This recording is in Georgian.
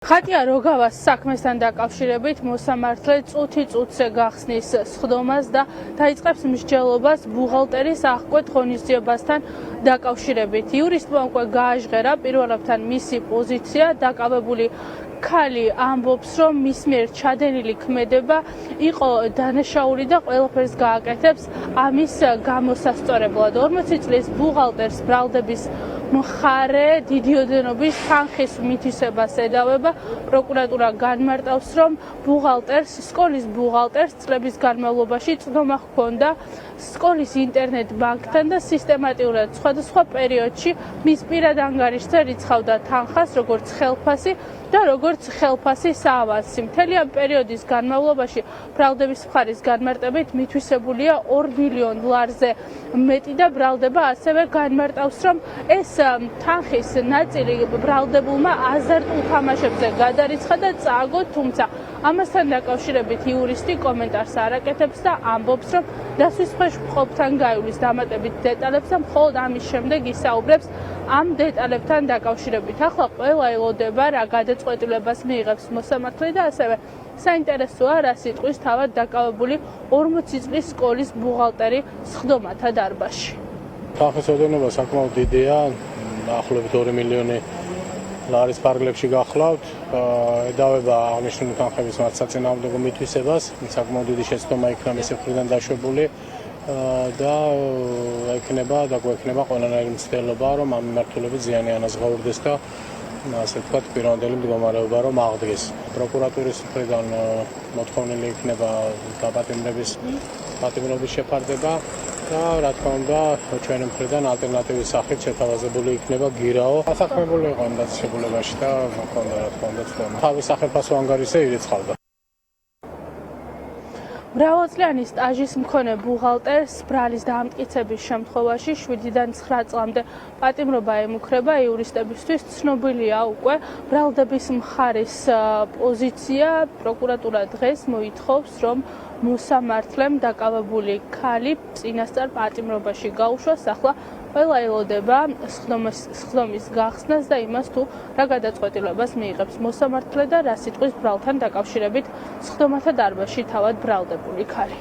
ხატია როგავას საქმესთან დაკავშირებით მოსამართლე წუთი-წუთზე გახსნის სხდომას და დაიწყებს მსჯელობას ბუღალტერის აღკვეთ ღონისძიებასთან დაკავშირებით. იურისტმა უკვე გააჟღერა პირველებთან მისი პოზიცია, დაკავებული ქალი ამბობს, რომ მის მიერ ჩადენილი ქმედება იყო დანაშაული და ყველაფერს გააკეთებს ამის გამოსასწორებლად. 40 წლის ბუღალტერს ბრალდების მხარე დიდი ოდენობის თანხის მითვისებას ედავება. პროკურატურა განმარტავს, რომ სკოლის ბუღალტერს წლების განმავლობაში წვდომა ჰქონდა სკოლის ინტერნეტ ბანკთან და სისტემატიურად სხვადასხვა პერიოდში მის პირად ანგარიშზე რიცხავდა თანხას, როგორც ხელფასი და როგორც ხელფასის ავანსი. მთელი ამ პერიოდის განმავლობაში ბრალდების მხარის განმარტებით მითვისებულია 2 მილიონ ლარზე მეტი და ბრალდება ასევე განმარტავს, რომ ეს თანხის ნაწილი ბრალდებულმა აზარტულ თამაშებზე გადარიცხა და წააგო, თუმცა ამასთან დაკავშირებით იურისტი კომენტარს არ აკეთებს და ამბობს, რომ დასვის ქვეშ მყოფთან გაივლის დამატებით დეტალებს და მხოლოდ ამის შემდეგ ისაუბრებს ამ დეტალებთან დაკავშირებით. ახლა ყველა ელოდება რა გადაწყვეტილებას მიიღებს მოსამართლე და ასევე საინტერესოა რა სიტყვის თავად დაკავებული 40 წლის სკოლის ბუღალტერი სხდომათა დარბაზში. თანხის ოდენობა საკმაოდ დიდია, დაახლოებით 2 მილიონი ლარის ფარგლებში გახლავთ. ედავება აღნიშნული თანხების მართლსაწინააღმდეგო მითვისებას, საკმაოდ დიდი შეცდომა იქნა მისი მხრიდან დაშვებული და დაგვექნება ყველანაირი მცდელობა, რომ ამ მიმართულებით ზიანი ანაზღაურდეს და ასე ვთქვათ, პირვანდელი მდგომარეობა რომ აღდგეს. პროკურატურის მხრიდან მოთხოვნილი იქნება დაპატიმრების შეფარდება და რა თქმა უნდა, ჩვენი მხრიდან ალტერნატივის სახით შეთავაზებული იქნება გირაო. დასაქმებული იყო იმ დაწესებულებაში და მოხდა რა თქმა უნდა ცდომა. თავის სახელფასო ანგარიშზე ირიცხავდა. მრავალწლიანი სტაჟის მქონე ბუღალტერს ბრალის დამტკიცების შემთხვევაში 7-დან 9 წლამდე პატიმრობა ემუქრება. იურისტებისთვის ცნობილია უკვე ბრალდების მხარის პოზიცია. პროკურატურა დღეს მოითხოვს, რომ მოსამართლემ დაკავებული ქალი წინასწარ პატიმრობაში გაუშვას. ახლა ყველა ელოდება სხდომის გახსნას და იმას, თუ რა გადაწყვეტილებას მიიღებს მოსამართლე და რა სიტყვის ბრალთან დაკავშირებით სხდომათა დარბაზში თავად ბრალდებული ქალი.